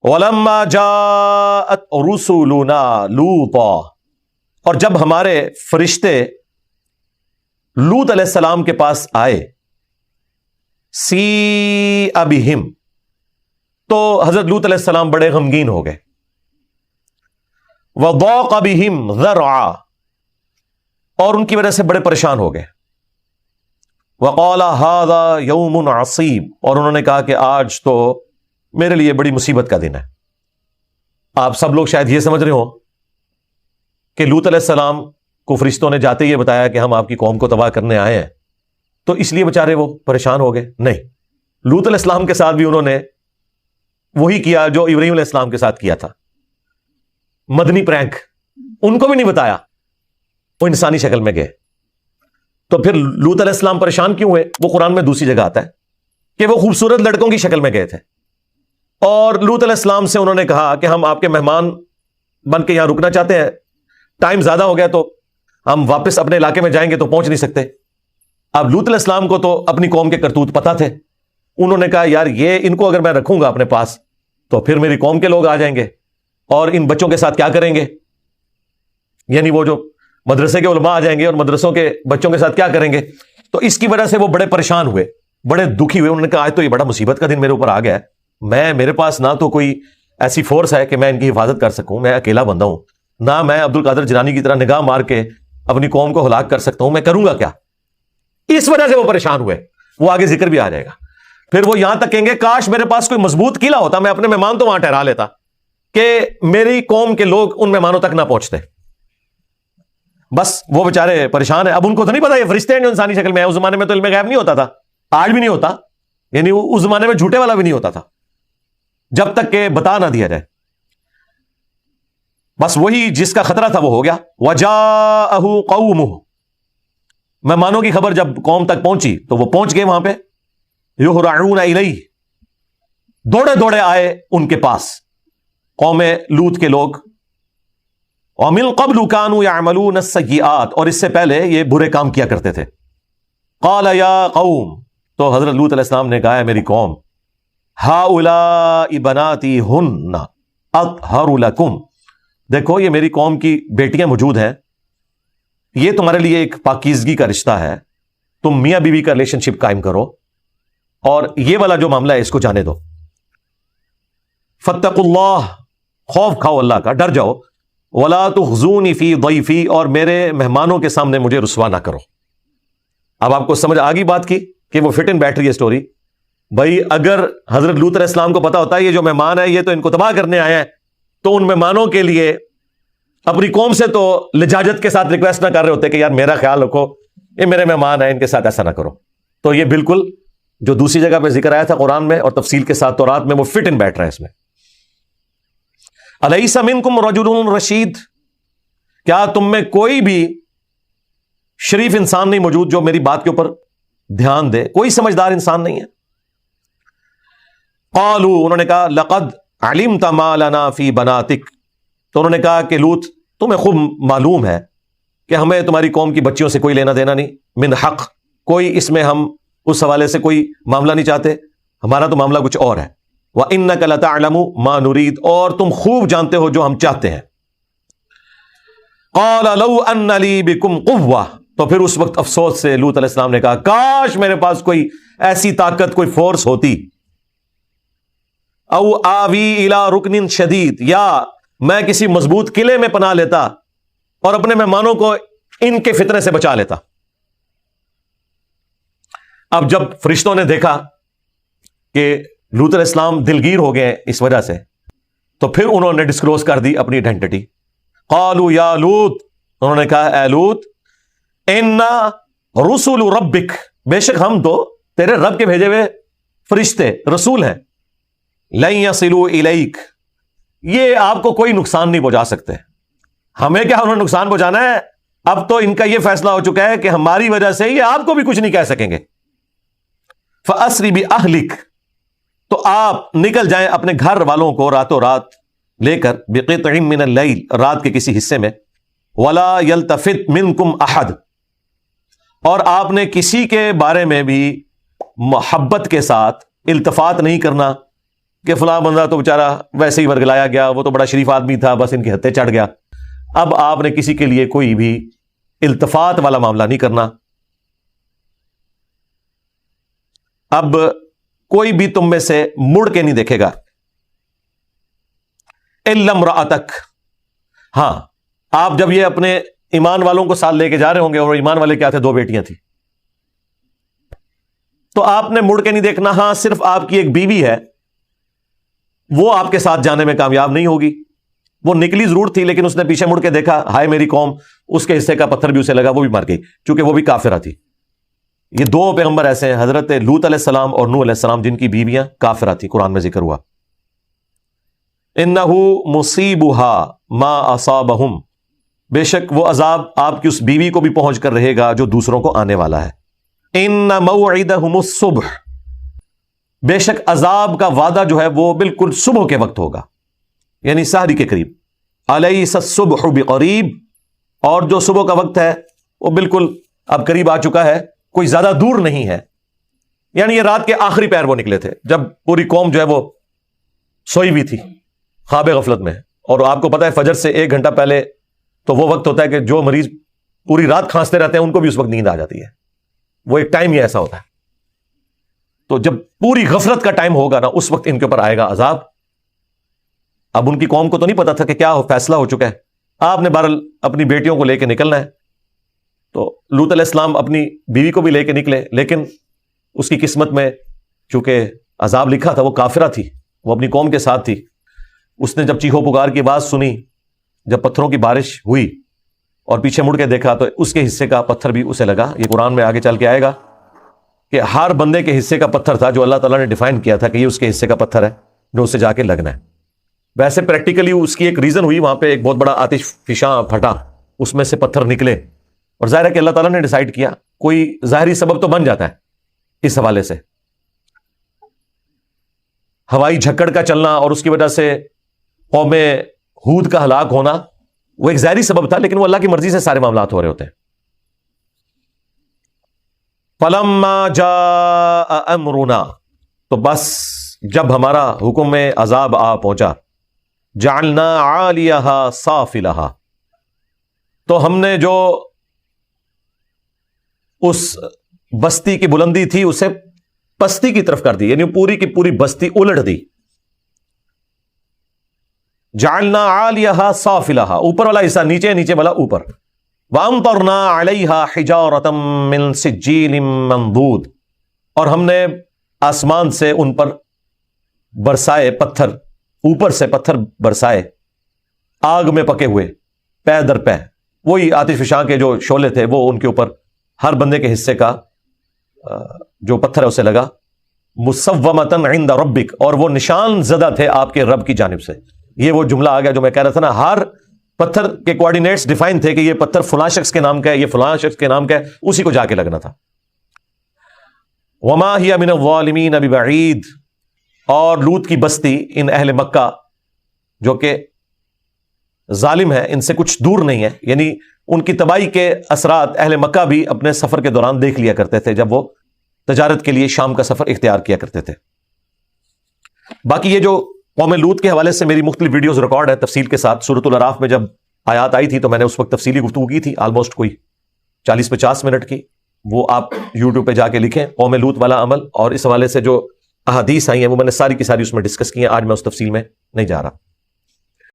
وَلَمَّا جَاءَتْ رُسُلُنَا لُوطًا، اور جب ہمارے فرشتے لوط علیہ السلام کے پاس آئے، سِیءَ بِہِم، تو حضرت لوط علیہ السلام بڑے غمگین ہو گئے، وَضَاقَ بِہِم ذَرْعًا، اور ان کی وجہ سے بڑے پریشان ہو گئے، وَقَالَ هَذَا يَوْمٌ عَصِیبٌ، اور انہوں نے کہا کہ آج تو میرے لیے بڑی مصیبت کا دن ہے۔ آپ سب لوگ شاید یہ سمجھ رہے ہو کہ لوط علیہ السلام کو فرشتوں نے جاتے ہی بتایا کہ ہم آپ کی قوم کو تباہ کرنے آئے ہیں، تو اس لیے بیچارے وہ پریشان ہو گئے۔ نہیں، لوط علیہ السلام کے ساتھ بھی انہوں نے وہی کیا جو ابراہیم علیہ السلام کے ساتھ کیا تھا، مدنی پرینک۔ ان کو بھی نہیں بتایا، وہ انسانی شکل میں گئے۔ تو پھر لوط علیہ السلام پریشان کیوں ہوئے؟ وہ قرآن میں دوسری جگہ آتا ہے کہ وہ خوبصورت لڑکوں کی شکل میں گئے تھے، اور لوط علیہ السلام سے انہوں نے کہا کہ ہم آپ کے مہمان بن کے یہاں رکنا چاہتے ہیں، ٹائم زیادہ ہو گیا تو ہم واپس اپنے علاقے میں جائیں گے تو پہنچ نہیں سکتے۔ اب لوط علیہ السلام کو تو اپنی قوم کے کرتوت پتہ تھے، انہوں نے کہا یار یہ ان کو اگر میں رکھوں گا اپنے پاس تو پھر میری قوم کے لوگ آ جائیں گے اور ان بچوں کے ساتھ کیا کریں گے، یعنی وہ جو مدرسے کے علماء آ جائیں گے اور مدرسوں کے بچوں کے ساتھ کیا کریں گے۔ تو اس کی وجہ سے وہ بڑے پریشان ہوئے، بڑے دکھی ہوئے۔ انہوں نے کہا آج تو یہ بڑا مصیبت کا دن میرے اوپر آ گیا ہے، میرے پاس نہ تو کوئی ایسی فورس ہے کہ میں ان کی حفاظت کر سکوں، میں اکیلا بندہ ہوں، نہ میں عبد القادر جیلانی کی طرح نگاہ مار کے اپنی قوم کو ہلاک کر سکتا ہوں، میں کروں گا کیا؟ اس وجہ سے وہ پریشان ہوئے۔ وہ آگے ذکر بھی آ جائے گا۔ پھر وہ یہاں تک کہیں گے کاش میرے پاس کوئی مضبوط قلعہ ہوتا، میں اپنے مہمان تو وہاں ٹھہرا لیتا کہ میری قوم کے لوگ ان مہمانوں تک نہ پہنچتے۔ بس وہ بیچارے پریشان ہیں۔ اب ان کو تو نہیں پتا یہ فرشتے ہیں جو انسانی شکل میں ہے۔ اس زمانے میں تو علم غیب نہیں ہوتا تھا، آج بھی نہیں ہوتا، یعنی اس زمانے میں جھوٹے والا بھی نہیں ہوتا تھا جب تک کہ بتا نہ دیا جائے۔ بس وہی جس کا خطرہ تھا وہ ہو گیا۔ وَجَاءَهُ قَوْمُهُ، مہمانوں کی خبر جب قوم تک پہنچی تو وہ پہنچ گئے وہاں پہ۔ يُهْرَعُونَ إِلَيْهِ، دوڑے دوڑے آئے ان کے پاس قوم لوط کے لوگ۔ وَمِن قَبْلُ كَانُوا يَعْمَلُونَ السَّيِّئَاتِ، اور اس سے پہلے یہ برے کام کیا کرتے تھے۔ قَالَ يَا قَوْمُ، تو حضرت لوط علیہ السلام نے کہا ہے میری قوم، هَؤُلَاءِ بَنَاتِي هُنَّ أَطْهَرُ لَكُمْ، دیکھو یہ میری قوم کی بیٹیاں موجود ہیں، یہ تمہارے لیے ایک پاکیزگی کا رشتہ ہے، تم میاں بیوی کا ریلیشن شپ قائم کرو، اور یہ والا جو معاملہ ہے اس کو جانے دو۔ فَاتَّقُوا اللَّهَ، خوف کھاؤ اللہ کا، ڈر جاؤ۔ وَلَا تُخْزُونِي فِي ضَيْفِي، اور میرے مہمانوں کے سامنے مجھے رسوا نہ کرو۔ اب آپ کو سمجھ آ گئی بات کی کہ وہ فٹ ان بیٹھ رہی ہے سٹوری۔ بھائی اگر حضرت لوط علیہ السلام کو پتا ہوتا ہے یہ جو مہمان ہے یہ تو ان کو تباہ کرنے آئے ہیں، تو ان مہمانوں کے لیے اپنی قوم سے تو لجاجت کے ساتھ ریکویسٹ نہ کر رہے ہوتے کہ یار میرا خیال رکھو، یہ میرے مہمان ہیں، ان کے ساتھ ایسا نہ کرو۔ تو یہ بالکل جو دوسری جگہ پہ ذکر آیا تھا قرآن میں اور تفصیل کے ساتھ تورات میں، وہ فٹ ان بیٹھ رہا ہے اس میں۔ الیس منکم رجل رشید، کیا تم میں کوئی بھی شریف انسان نہیں موجود جو میری بات کے اوپر دھیان دے؟ کوئی سمجھدار انسان نہیں ہے۔ قالوا، انہوں نے کہا لقد علمت ما لنا فی بناتک، تو انہوں نے کہا کہ لوط تمہیں خوب معلوم ہے کہ ہمیں تمہاری قوم کی بچیوں سے کوئی لینا دینا نہیں، من حق، کوئی اس میں ہم اس حوالے سے کوئی معاملہ نہیں چاہتے، ہمارا تو معاملہ کچھ اور ہے۔ وَإِنَّكَ لَتَعْلَمُ مَا نُرِيدُ، اور تم خوب جانتے ہو جو ہم چاہتے ہیں۔ قَالَ لَوْ أَنَّ لِي بِكُمْ قُوَّةٌ، تو پھر اس وقت افسوس سے لوط علیہ السلام نے کہا کاش میرے پاس کوئی ایسی طاقت، کوئی فورس ہوتی، او آوی الی رکن شدید، یا میں کسی مضبوط قلعے میں پناہ لیتا اور اپنے مہمانوں کو ان کے فتنے سے بچا لیتا۔ اب جب فرشتوں نے دیکھا کہ لوط علیہ السلام دلگیر ہو گئے اس وجہ سے، تو پھر انہوں نے ڈسکلوز کر دی اپنی آئیڈینٹی۔ قالوا یا لوط، انہوں نے کہا اے لوط، انا رسول ربک، بے شک ہم تو تیرے رب کے بھیجے ہوئے فرشتے رسول ہیں، لن یصلوا الیک، یہ آپ کو کوئی نقصان نہیں پہنچا سکتے۔ ہمیں کیا انہوں نے نقصان پہنچانا ہے؟ اب تو ان کا یہ فیصلہ ہو چکا ہے کہ ہماری وجہ سے یہ آپ کو بھی کچھ نہیں کہہ سکیں گے۔ فَأَسْرِ بِأَهْلِكَ، تو آپ نکل جائیں اپنے گھر والوں کو راتوں رات لے کر، بِقِطْعٍ مِّنَ اللَّيْلِ، رات کے کسی حصے میں، وَلَا يَلْتَفِتْ مِنْكُمْ أَحَدٌ، اور آپ نے کسی کے بارے میں بھی محبت کے ساتھ التفات نہیں کرنا، کہ فلاں بندہ تو بیچارہ ویسے ہی ورگلایا گیا، وہ تو بڑا شریف آدمی تھا، بس ان کے ہتھے چڑھ گیا۔ اب آپ نے کسی کے لیے کوئی بھی التفات والا معاملہ نہیں کرنا۔ اب کوئی بھی تم میں سے مڑ کے نہیں دیکھے گا، الا امرأتک، ہاں آپ جب یہ اپنے ایمان والوں کو ساتھ لے کے جا رہے ہوں گے، اور ایمان والے کیا تھے؟ 2 بیٹیاں تھیں، تو آپ نے مڑ کے نہیں دیکھنا۔ ہاں صرف آپ کی ایک بیوی ہے، وہ آپ کے ساتھ جانے میں کامیاب نہیں ہوگی، وہ نکلی ضرور تھی لیکن اس نے پیچھے مڑ کے دیکھا، ہائے میری قوم، اس کے حصے کا پتھر بھی اسے لگا، وہ بھی مر گئی، چونکہ وہ بھی کافرہ تھی۔ یہ 2 پیغمبر ایسے ہیں، حضرت لوط علیہ السلام اور نوح علیہ السلام، جن کی بیویاں کافرہ تھی، قرآن میں ذکر ہوا۔ انہ مصیبھا ما اصابہم، بے شک وہ عذاب آپ کی اس بیوی کو بھی پہنچ کر رہے گا جو دوسروں کو آنے والا ہے۔ ان موعدہم الصبح، بے شک عذاب کا وعدہ جو ہے وہ بالکل صبح کے وقت ہوگا، یعنی سحری کے قریب۔ الیس الصبح بقریب، اور جو صبح کا وقت ہے وہ بالکل اب قریب آ چکا ہے، کوئی زیادہ دور نہیں ہے۔ یعنی یہ رات کے آخری پہر وہ نکلے تھے، جب پوری قوم جو ہے وہ سوئی ہوئی تھی خواب غفلت میں، اور آپ کو پتا ہے فجر سے 1 گھنٹہ پہلے تو وہ وقت ہوتا ہے کہ جو مریض پوری رات کھانستے رہتے ہیں ان کو بھی اس وقت نیند آ جاتی ہے، وہ ایک ٹائم ہی ایسا ہوتا ہے۔ تو جب پوری غفلت کا ٹائم ہوگا نا، اس وقت ان کے اوپر آئے گا عذاب۔ اب ان کی قوم کو تو نہیں پتا تھا کہ کیا فیصلہ ہو چکا ہے، آپ نے بہرحال اپنی بیٹیوں کو لے کے نکلنا ہے، تو لوط علیہ السلام اپنی بیوی کو بھی لے کے نکلے، لیکن اس کی قسمت میں چونکہ عذاب لکھا تھا، وہ کافرہ تھی، وہ اپنی قوم کے ساتھ تھی۔ اس نے جب چیخو پکار کی آواز سنی، جب پتھروں کی بارش ہوئی اور پیچھے مڑ کے دیکھا تو اس کے حصے کا پتھر بھی اسے لگا۔ یہ قرآن میں آگے چل کے آئے گا کہ ہر بندے کے حصے کا پتھر تھا جو اللہ تعالیٰ نے ڈیفائن کیا تھا کہ یہ اس کے حصے کا پتھر ہے جو اسے جا کے لگنا ہے۔ ویسے پریکٹیکلی اس کی ایک ریزن ہوئی، وہاں پہ ایک بہت بڑا آتش فشاں پھٹا، اس میں سے پتھر نکلے، اور ظاہر ہے کہ اللہ تعالیٰ نے ڈیسائیڈ کیا، کوئی ظاہری سبب تو بن جاتا ہے اس حوالے سے۔ ہوائی جھکڑ کا چلنا اور اس کی وجہ سے قوم ہود کا ہلاک ہونا وہ ایک ظاہری سبب تھا، لیکن وہ اللہ کی مرضی سے سارے معاملات ہو رہے ہوتے ہیں۔ فلما جاء امرنا، تو بس جب ہمارا حکم میں عذاب آ پہنچا، جعلنا عالیہا سافلہا، تو ہم نے جو اس بستی کی بلندی تھی اسے پستی کی طرف کر دی، یعنی پوری کی پوری بستی الٹ دی۔ جعلنا عالیہا سافلہا، اوپر والا حصہ نیچے، نیچے والا اوپر۔ وامطرنا علیہا حجارۃ من سجیل منضود، اور ہم نے آسمان سے ان پر برسائے پتھر، اوپر سے پتھر برسائے آگ میں پکے ہوئے، پے در پے، وہی آتش فشاں کے جو شعلے تھے وہ ان کے اوپر ہر بندے کے حصے کا جو پتھر ہے اسے لگا۔ مسومۃ عند ربک، اور وہ نشان زدہ تھے آپ کے رب کی جانب سے۔ یہ وہ جملہ آ گیا جو میں کہہ رہا تھا نا، ہر پتھر کے کوآرڈینیٹس ڈیفائن تھے کہ یہ پتھر فلاں شخص کے نام کا ہے، یہ فلاں شخص کے نام کا ہے، اسی کو جا کے لگنا تھا۔ وما ہی من الظالمین ببعید، اور لوط کی بستی ان اہل مکہ جو کہ ظالم ہے ان سے کچھ دور نہیں ہے، یعنی ان کی تباہی کے اثرات اہل مکہ بھی اپنے سفر کے دوران دیکھ لیا کرتے تھے جب وہ تجارت کے لیے شام کا سفر اختیار کیا کرتے تھے۔ باقی یہ جو قوم لوط کے حوالے سے میری مختلف ویڈیوز ریکارڈ ہے تفصیل کے ساتھ۔ سورۃ الاعراف میں جب آیات آئی تھی تو میں نے اس وقت تفصیلی گفتگو کی تھی، آلموسٹ کوئی 40-50 منٹ کی، وہ آپ یوٹیوب پہ جا کے لکھیں قوم لوط والا عمل، اور اس حوالے سے جو احادیث آئی ہیں وہ میں نے ساری کی ساری اس میں ڈسکس کی ہیں، آج میں اس تفصیل میں نہیں جا رہا۔